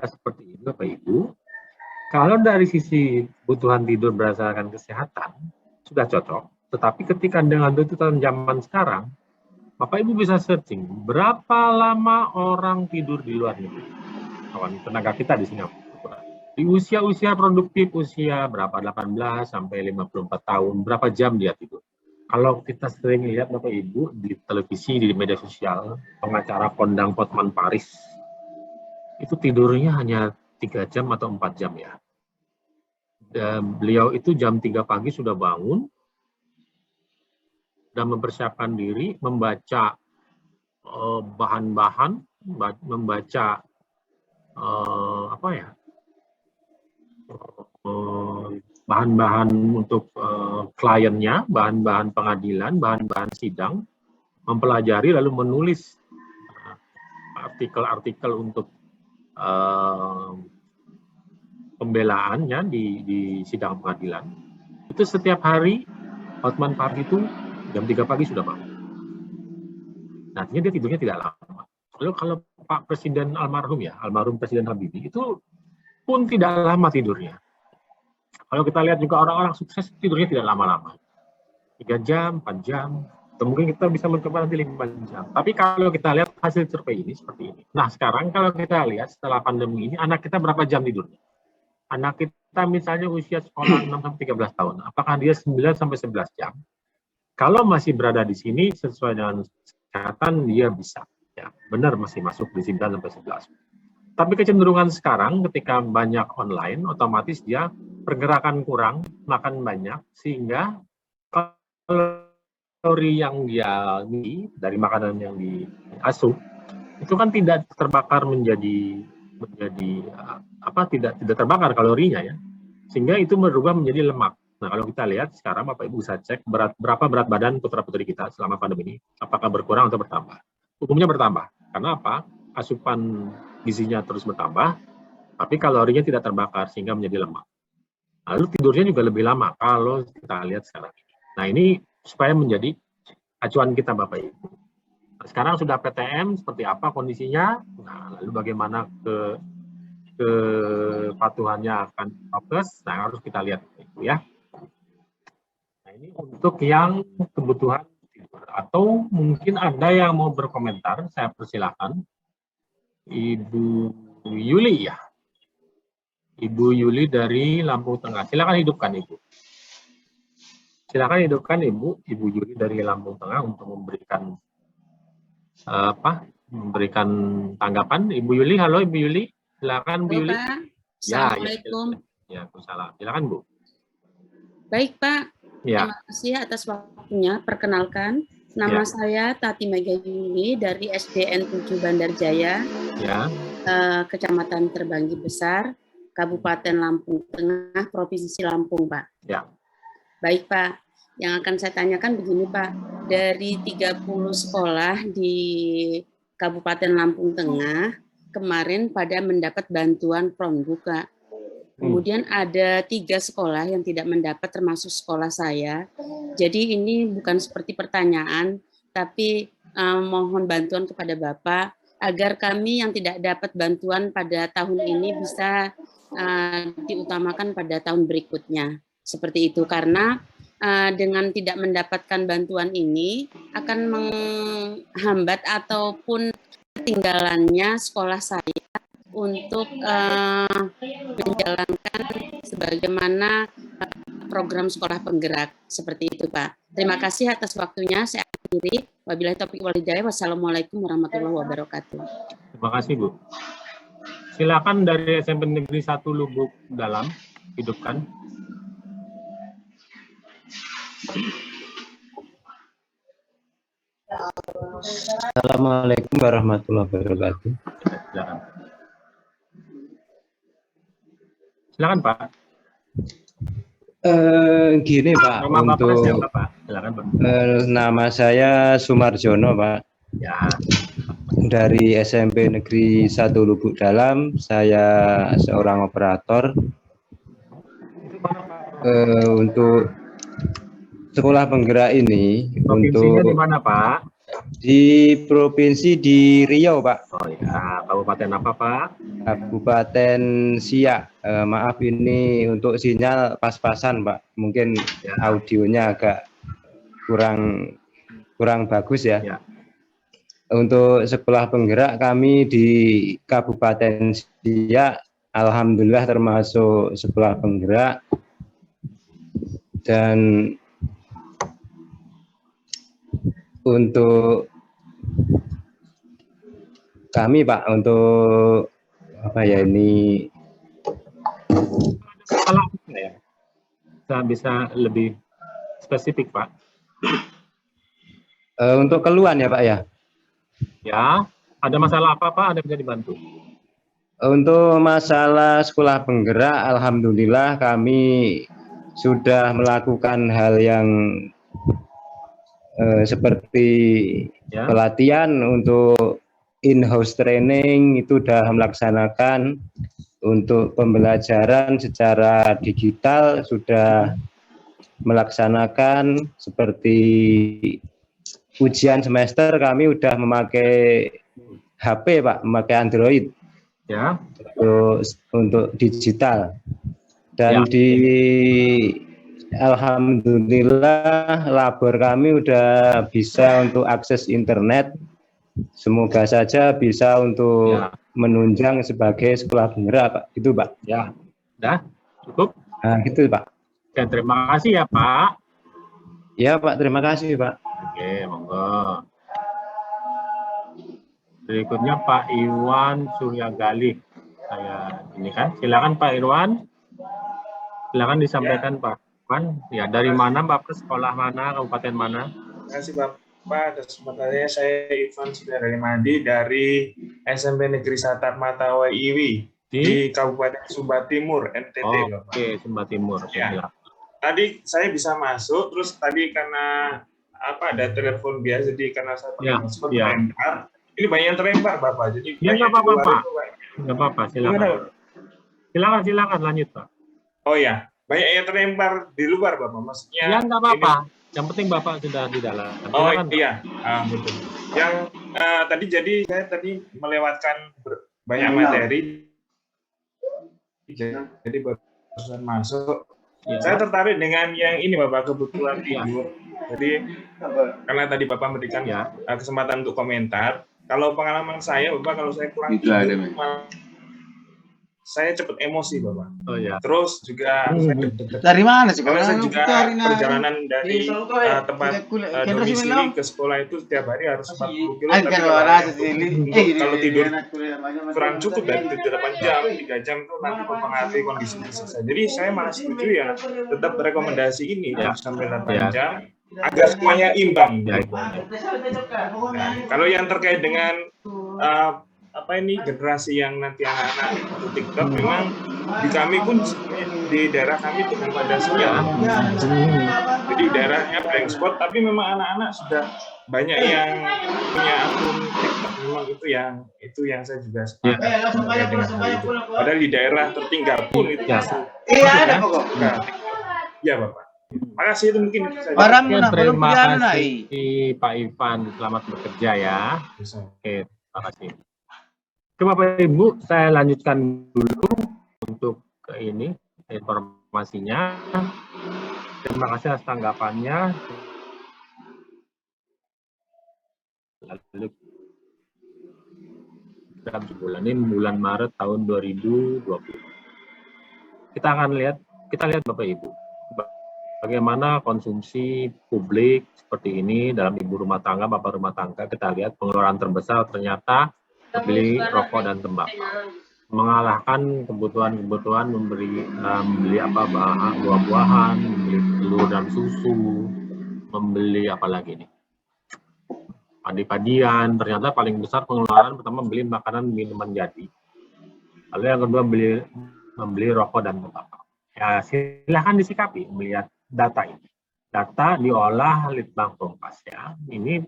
seperti ini, Bapak Ibu, Kalau dari sisi kebutuhan tidur berdasarkan kesehatan, sudah cocok. Tetapi ketika dengan tuntutan zaman sekarang, Bapak Ibu bisa searching, berapa lama orang tidur di luar negeri? Kawan tenaga kita di Singapura. Di usia-usia produktif, usia berapa? 18 sampai 54 tahun, berapa jam dia tidur? Kalau kita sering lihat Bapak Ibu di televisi, di media sosial, pengacara kondang Hotman Paris, itu tidurnya hanya 3 jam atau 4 jam ya. Dan beliau itu jam 3 pagi sudah bangun dan mempersiapkan diri, membaca bahan-bahan, membaca bahan-bahan untuk kliennya, bahan-bahan pengadilan, bahan-bahan sidang, mempelajari lalu menulis artikel-artikel untuk pembelaannya di sidang pengadilan. Itu setiap hari Hotman Paris itu jam 3 pagi sudah bangun. Artinya dia tidurnya tidak lama. Lalu kalau Pak Presiden almarhum Presiden Habibie itu pun tidak lama tidurnya. Kalau kita lihat juga orang-orang sukses tidurnya tidak lama-lama. 3 jam, 4 jam, atau mungkin kita bisa mencoba nanti 5 jam. Tapi kalau kita lihat hasil survei ini seperti ini. Nah sekarang kalau kita lihat setelah pandemi ini, anak kita berapa jam tidurnya? Anak kita misalnya usia sekolah 6-13 tahun, apakah dia 9-11 jam? Kalau masih berada di sini sesuai dengan kesehatan, dia bisa. Ya, benar masih masuk di 9-11. Tapi kecenderungan sekarang ketika banyak online, otomatis dia pergerakan kurang, makan banyak, sehingga kalori yang dia miliki dari makanan yang diasup itu kan tidak terbakar tidak terbakar kalorinya ya, sehingga itu berubah menjadi lemak. Nah kalau kita lihat sekarang Bapak Ibu bisa cek berapa berat badan putra putri kita selama pandemi ini, apakah berkurang atau bertambah? Umumnya bertambah. Karena apa? Asupan gizinya terus bertambah, tapi kalorinya tidak terbakar sehingga menjadi lemak. Lalu tidurnya juga lebih lama kalau kita lihat sekarang ini. Nah ini supaya menjadi acuan kita Bapak Ibu. Nah, sekarang sudah PTM seperti apa kondisinya? Nah lalu bagaimana kepatuhannya akan fokus? Nah harus kita lihat itu ya. Nah ini untuk yang kebutuhan tidur. Atau mungkin ada yang mau berkomentar, saya persilahkan. Ibu Yuli ya. Ibu Yuli dari Lampung Tengah. Silakan hidupkan Ibu. Silakan hidupkan Ibu Yuli dari Lampung Tengah untuk memberikan memberikan tanggapan. Ibu Yuli, halo Ibu Yuli. Silakan Bu Yuli. Pak. Ya, Assalamualaikum. Ya, Waalaikumsalam. Silakan Bu. Baik Pak, Ya. terima kasih atas waktunya. Perkenalkan, nama saya Tati Mega Yuli dari SDN 7 Bandar Jaya, Ya. Kecamatan Terbanggi Besar, Kabupaten Lampung Tengah, Provinsi Lampung, Pak. Ya. Baik, Pak. Yang akan saya tanyakan begini, Pak. Dari 30 sekolah di Kabupaten Lampung Tengah, kemarin pada mendapat bantuan pramuka. Kemudian ada 3 sekolah yang tidak mendapat, termasuk sekolah saya. Jadi ini bukan seperti pertanyaan, tapi mohon bantuan kepada Bapak, agar kami yang tidak dapat bantuan pada tahun ini bisa diutamakan pada tahun berikutnya. Seperti itu, karena dengan tidak mendapatkan bantuan ini akan menghambat ataupun ketinggalannya sekolah saya untuk menjalankan sebagaimana program sekolah penggerak. Seperti itu, Pak. Terima kasih atas waktunya. Saya akhiri. Wabillahi taufiq wal hidayah. Wassalamualaikum warahmatullahi wabarakatuh. Terima kasih, Bu. Silakan dari SMP Negeri 1 Lubuk Dalam, hidupkan. Assalamualaikum warahmatullahi wabarakatuh. Silakan. Silakan, Pak. Gini Pak, Nama Bapak untuk siapa, Pak? Silakan, Pak. nama saya Sumarjono Pak, Ya. dari SMP Negeri 1 Lubuk Dalam. Saya seorang operator. Untuk sekolah penggerak ini Provinsinya untuk di mana, Pak? di provinsi di Riau Pak. Oh ya, Kabupaten apa Pak? Kabupaten Siak. Maaf ini untuk sinyal pas-pasan Pak. Mungkin Ya. audionya agak kurang bagus ya. Ya. Untuk sekolah penggerak kami di Kabupaten Siak, alhamdulillah termasuk sekolah penggerak, dan untuk kami Pak, untuk apa ya ini, Masalah apa ya? Bisa lebih spesifik Pak? untuk keluhan ya Pak ya. Ya, ada masalah apa Pak? Ada bisa dibantu? Untuk masalah sekolah penggerak, alhamdulillah kami sudah melakukan hal yang seperti Ya. pelatihan untuk in-house training, itu sudah melaksanakan. Untuk pembelajaran secara digital sudah melaksanakan, seperti ujian semester kami sudah memakai HP Pak, memakai Android Ya. untuk digital. Dan Ya. alhamdulillah labor kami udah bisa untuk akses internet. Semoga saja bisa untuk Ya. menunjang sebagai sekolah penggerak Pak. Itu Pak. Ya. Udah? Cukup? Nah, gitu Pak. Oke, terima kasih ya Pak. Ya Pak, terima kasih Pak. Oke, monggo. Berikutnya Pak Iwan Suryagali. Saya ini kan, silakan Pak Irwan. Silakan disampaikan Pak Iwan. Ya, dari mana Bapak? Sekolah mana? Kabupaten mana? Terima kasih Bapak atas kesempatannya. Saya Ivan Sudarali Madi dari SMP Negeri 1 Mata Iwi di Kabupaten Sumba Timur, NTT Bapak. Oke, Sumba Timur. Ya. Tadi saya bisa masuk, terus tadi karena ada telepon biasa, jadi karena saya pakai masker terlempar. Ini banyak yang terlempar Bapak. Jadi ya nggak apa-apa Pak. Nggak apa-apa, silakan. Silakan lanjut Pak. Oh ya, banyak yang terlempar di luar Bapak. Maksudnya. Ya nggak apa-apa. Yang penting Bapak sudah di dalam. Silakan, iya, betul. Yang tadi saya melewatkan banyak materi. Jadi barusan masuk. Ya. Saya tertarik dengan yang ini Bapak, kebutuhan tidur. Jadi karena tadi Bapak memberikan kesempatan untuk komentar. Kalau pengalaman saya Bapak, kalau saya kurang tidur, saya cepat emosi Bapak. Oh ya. Terus juga dari mana sih? Kalau saya juga perjalanan dari tempat domisili ke sekolah itu setiap hari harus 40 kilo. Tapi kalau tidur kurang cukup dari 8 jam, 3 jam itu nanti mempengaruhi kondisi fisik saya. Jadi saya malah setuju ya, tetap rekomendasi ini sampai 8 jam agar semuanya imbang. Nah, kalau yang terkait dengan generasi yang nanti anak-anak untuk TikTok, memang di kami pun di daerah kami itu belum ada sinyal. Jadi daerahnya blank spot, tapi memang anak-anak sudah banyak yang punya akun TikTok. Memang itu yang saya juga sepakat dengan hal itu. Padahal di daerah tertinggal pun itu ada kok. Ya Bapak. Makasih, itu mungkin itu saja. Terima kasih Pak Ivan, selamat bekerja ya. Oke, terima kasih. Coba Bapak Ibu, saya lanjutkan dulu untuk ini informasinya. Terima kasih atas tanggapannya. Lalu dalam sebulan ini bulan Maret tahun 2020. Kita lihat Bapak Ibu, bagaimana konsumsi publik seperti ini dalam ibu rumah tangga, bapak rumah tangga. Kita lihat pengeluaran terbesar ternyata beli rokok dan tembakau, mengalahkan kebutuhan membeli buah-buahan, membeli telur dan susu, membeli apa lagi nih, padi-padian. Ternyata paling besar pengeluaran pertama beli makanan minuman jadi, lalu yang kedua membeli rokok dan tembakau. Ya, silahkan disikapi melihat data ini. Data diolah Litbang Kompas ya. Ini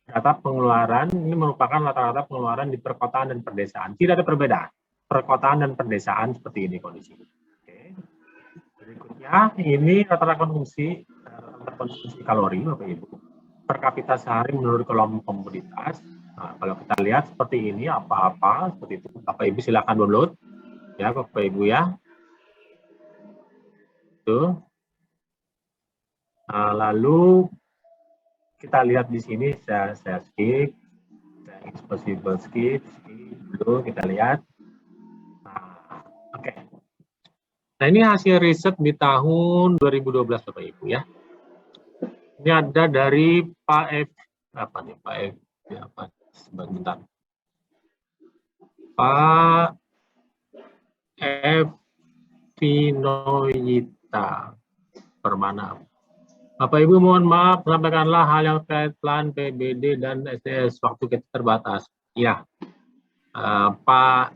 data pengeluaran, ini merupakan rata-rata pengeluaran di perkotaan dan perdesaan. Tidak ada perbedaan. Perkotaan dan perdesaan seperti ini kondisinya. Oke. Berikutnya, ini rata-rata konsumsi kalori, Bapak Ibu. Per kapita sehari menurut kelompok komoditas. Nah, kalau kita lihat seperti ini, apa-apa seperti itu, Bapak Ibu silakan download ya, Bapak Ibu ya. Tuh. Nah, lalu kita lihat di sini, saya skip, saya possible skip dulu, kita lihat. Nah, oke. Nah, ini hasil riset di tahun 2012 Bapak Ibu ya. Ini ada dari Pak F, apa nih Pak F, ya, apa? Sebentar. Pak F. Vinoyita Permana. Bapak Ibu mohon maaf, sampaikanlah hal yang terkait plan PBD dan SDS, waktu kita terbatas. Ya, Pak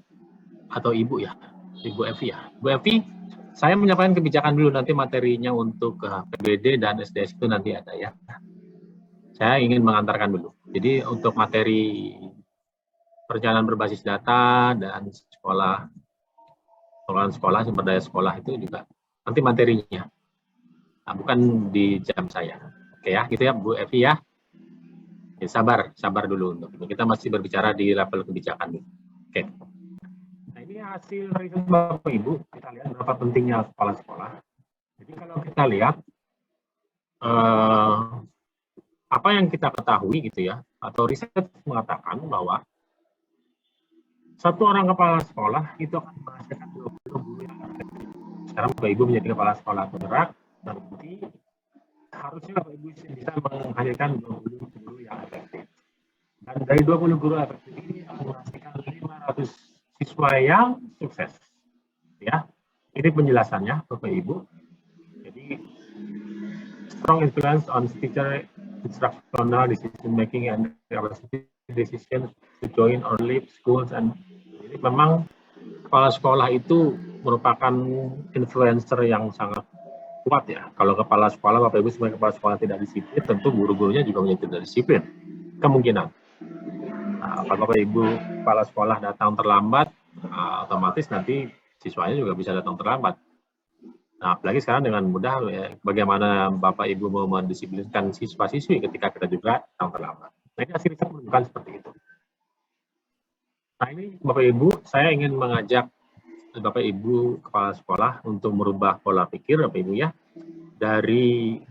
atau Ibu ya, Ibu Evi ya. Bu Evi, saya menyampaikan kebijakan dulu, nanti materinya untuk PBD dan SDS itu nanti ada ya. Saya ingin mengantarkan dulu. Jadi untuk materi perencanaan berbasis data dan sekolah sumber daya sekolah itu juga nanti materinya. Nah, bukan di jam saya. Oke ya, gitu ya Bu Evi ya. Ya, sabar dulu untuk ini. Kita masih berbicara di level kebijakan nih. Oke. Nah, ini hasil riset Bapak Ibu. Kita lihat berapa pentingnya kepala sekolah. Jadi kalau kita lihat apa yang kita ketahui gitu ya, atau riset mengatakan bahwa satu orang kepala sekolah itu akan menghasilkan 20 guru yang efektif. Sekarang Bapak Ibu menjadi kepala sekolah penggerak, nanti harusnya Bapak Ibu bisa menghasilkan 20 guru yang efektif. Dan dari 20 guru efektif ini akan menghasilkan 500 siswa yang sukses. Ya, ini penjelasannya Bapak Ibu. Jadi strong influence on teacher instructional decision making and decisions to join or leave schools, and jadi memang kepala sekolah itu merupakan influencer yang sangat kuat ya. Kalau kepala sekolah, Bapak Ibu sebagai kepala sekolah tidak disiplin, tentu guru-gurunya juga menjadi tidak disiplin. Kemungkinan. Nah, kalau Bapak Ibu kepala sekolah datang terlambat, otomatis nanti siswanya juga bisa datang terlambat. Nah, apalagi sekarang dengan mudah ya, bagaimana Bapak Ibu mau mendisiplinkan siswa-siswi ketika kita juga datang terlambat. Nah, ini hasil riset menunjukkan seperti itu. Nah, ini Bapak Ibu, saya ingin mengajak Bapak Ibu kepala sekolah untuk merubah pola pikir Bapak Ibu ya. Dari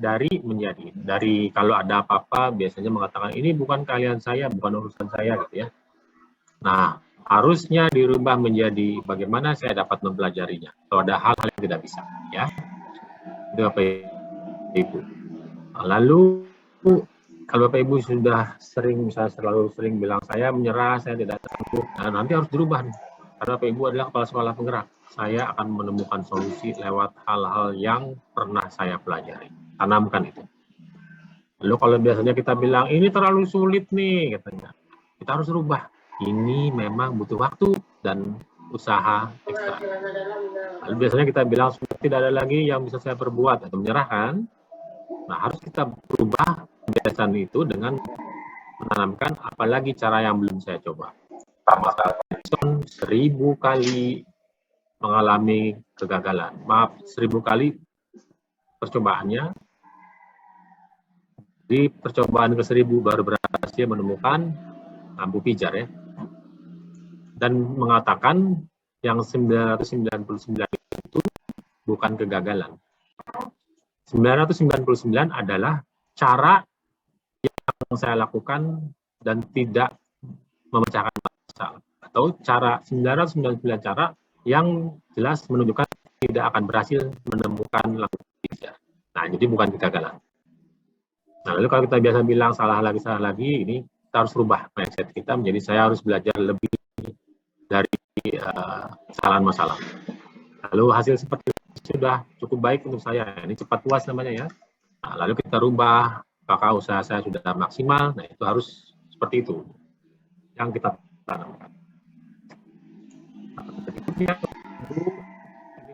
menjadi. Dari kalau ada apa-apa biasanya mengatakan ini bukan kalian saya, bukan urusan saya gitu ya. Nah, harusnya dirubah menjadi bagaimana saya dapat mempelajarinya. Kalau ada hal-hal yang tidak bisa, ya. Itu Bapak Ibu. Lalu, kalau Bapak Ibu sudah sering, misalnya selalu sering bilang saya menyerah, saya tidak sanggup, nah nanti harus dirubah nih. Karena Bapak Ibu adalah kepala sekolah penggerak. Saya akan menemukan solusi lewat hal-hal yang pernah saya pelajari. Tanamkan itu. Lalu kalau biasanya kita bilang ini terlalu sulit nih, katanya, kita harus rubah. Ini memang butuh waktu dan usaha ekstra. Lalu biasanya kita bilang sudah tidak ada lagi yang bisa saya perbuat atau menyerahkan. Nah, harus kita berubah kebiasaan itu dengan menanamkan apalagi cara yang belum saya coba. Thomas Edison 1000 kali mengalami kegagalan. Maaf, 1000 kali percobaannya. Di percobaan ke-1000 baru berhasil menemukan lampu pijar ya. Dan mengatakan yang 999 itu bukan kegagalan. 999 adalah cara yang saya lakukan dan tidak memecahkan masalah. Atau cara 999 cara yang jelas menunjukkan tidak akan berhasil menemukan lampu pijar. Nah, jadi bukan kegagalan. Nah, lalu kalau kita biasa bilang salah lagi, ini kita harus rubah mindset kita menjadi saya harus belajar lebih dari kesalahan masalah. Lalu hasil seperti itu sudah cukup baik untuk saya. Ini cepat puas namanya ya. Nah, lalu kita rubah, apakah usaha saya sudah maksimal? Nah, itu harus seperti itu yang kita tanamkan. Ini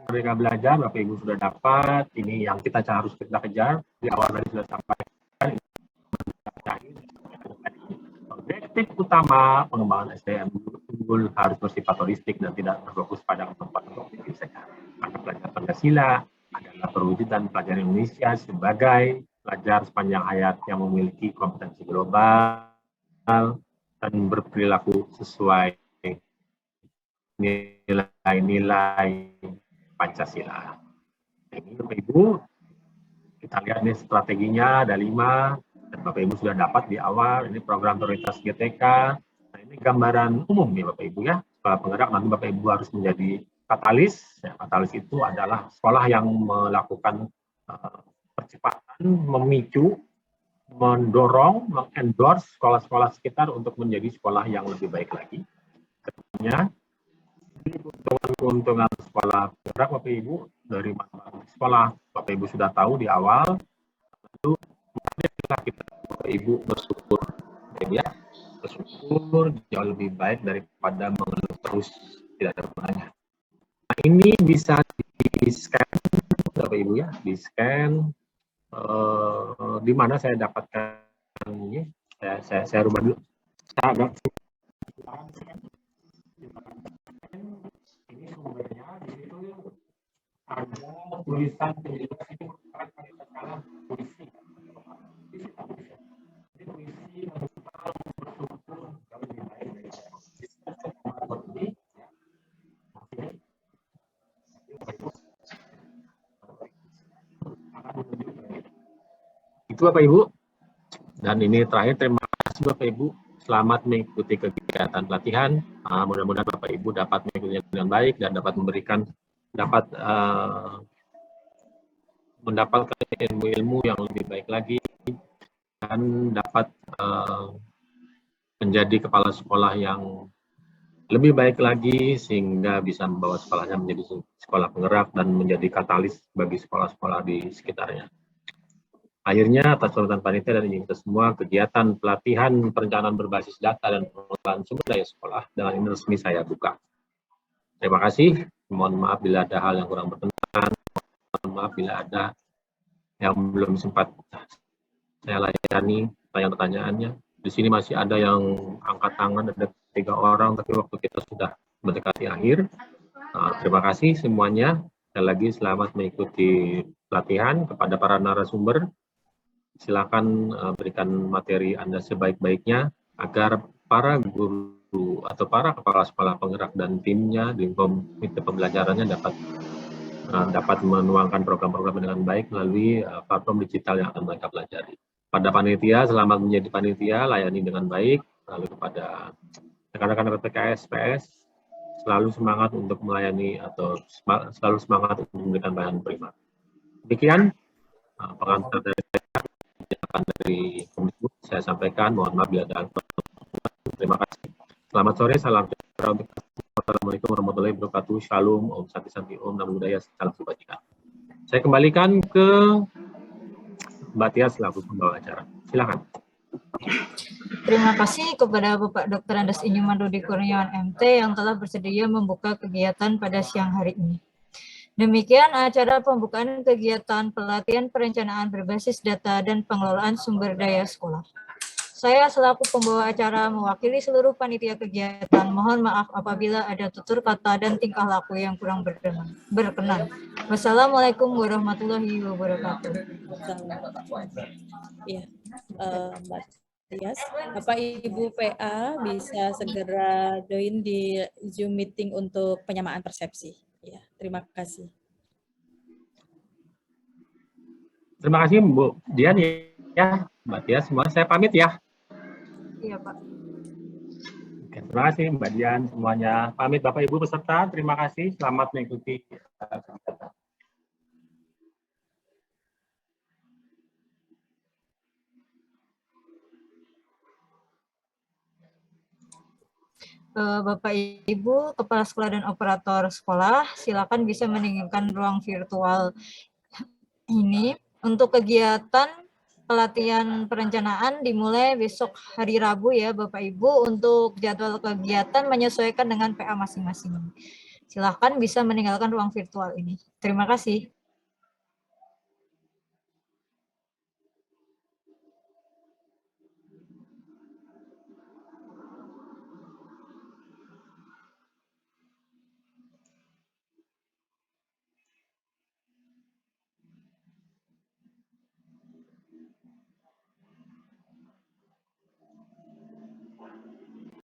mereka belajar, Bapak Ibu sudah dapat. Ini yang kita harus kita kejar. Di awal tadi sudah sampaikan. Objektif utama pengembangan SDM unggul harus bersifat holistik dan tidak berfokus pada tempat objektif saja. Karena pelajar Pancasila adalah perwujudan pelajar Indonesia sebagai pelajar sepanjang hayat yang memiliki kompetensi global dan berperilaku sesuai nilai-nilai Pancasila. Ini Bapak Ibu, kita lihat nih strateginya ada 5, dan Bapak Ibu sudah dapat di awal, ini program prioritas GTK. Nah, ini gambaran umum nih Bapak Ibu ya, sekolah penggerak nanti Bapak Ibu harus menjadi katalis. Ya, katalis itu adalah sekolah yang melakukan percepatan, memicu, mendorong, mengendorse sekolah-sekolah sekitar untuk menjadi sekolah yang lebih baik lagi. Kemudian, keuntungan sekolah penggerak Bapak Ibu dari sekolah Bapak Ibu sudah tahu di awal, lalu kita Bapak Ibu bersyukur, ya, bersyukur jauh lebih baik daripada mengeluh terus tidak ada gunanya. Nah, ini bisa di scan Bapak Ibu ya, di scan di mana saya dapatkan ini, saya rubah dulu. Saya agak ini sumbernya di situ ada tulisan puisi. Itu Bapak Ibu. Dan ini terakhir, terima kasih Bapak Ibu. Selamat mengikuti kegiatan pelatihan. Mudah-mudahan Bapak Ibu dapat mengikuti dengan baik dan dapat mendapatkan ilmu-ilmu yang lebih baik lagi dan dapat menjadi kepala sekolah yang lebih baik lagi sehingga bisa membawa sekolahnya menjadi sekolah penggerak dan menjadi katalis bagi sekolah-sekolah di sekitarnya. Akhirnya, atas urutan panitia dan izin kita semua, kegiatan pelatihan perencanaan berbasis data dan pengelolaan sumber daya sekolah dengan ini resmi saya buka. Terima kasih. Mohon maaf bila ada hal yang kurang berkenan. Mohon maaf bila ada yang belum sempat saya layani pertanyaan-pertanyaannya. Di sini masih ada yang angkat tangan, ada 3 orang, tapi waktu kita sudah mendekati akhir. Terima kasih semuanya. Sekali lagi selamat mengikuti pelatihan. Kepada para narasumber, silakan berikan materi Anda sebaik-baiknya agar para guru atau para kepala sekolah penggerak dan timnya di komite pembelajarannya dapat menuangkan program-program dengan baik melalui platform digital yang akan mereka pelajari. Pada panitia, selamat menjadi panitia, layani dengan baik. Lalu kepada rekan-rekan PPKS, PS, selalu semangat untuk melayani atau selalu semangat untuk memberikan bahan prima. Demikian pengantar dari Kominfo saya sampaikan. Mohon maaf bila ada. Terima kasih. Selamat sore, salam sejahtera untuk Assalamualaikum warahmatullahi wabarakatuh. Shalom, Om Santi Santi, Om Namo Buddhaya, salam kebajikan. Saya kembalikan ke Mbak Tia selaku pembawa acara. Silakan. Terima kasih kepada Bapak Dr. Andes Inyuman Rudi Kurniawan MT yang telah bersedia membuka kegiatan pada siang hari ini. Demikian acara pembukaan kegiatan pelatihan perencanaan berbasis data dan pengelolaan sumber daya sekolah. Saya selaku pembawa acara mewakili seluruh panitia kegiatan. Mohon maaf apabila ada tutur kata dan tingkah laku yang kurang berkenan. Wassalamualaikum warahmatullahi wabarakatuh. Ya, Mbak Tias, Bapak Ibu PA bisa segera join di Zoom meeting untuk penyamaan persepsi. Ya, terima kasih. Terima kasih Bu Dian ya, Mbak Tia, semua saya pamit ya. Iya Pak. Oke, terima kasih Mbak Dian semuanya. Pamit Bapak Ibu peserta, terima kasih. Selamat mengikuti kegiatan. Bapak Ibu, Kepala Sekolah dan Operator Sekolah, silakan bisa meninggalkan ruang virtual ini. Untuk kegiatan pelatihan perencanaan dimulai besok hari Rabu ya Bapak Ibu. Untuk jadwal kegiatan menyesuaikan dengan PA masing-masing. Silakan bisa meninggalkan ruang virtual ini. Terima kasih.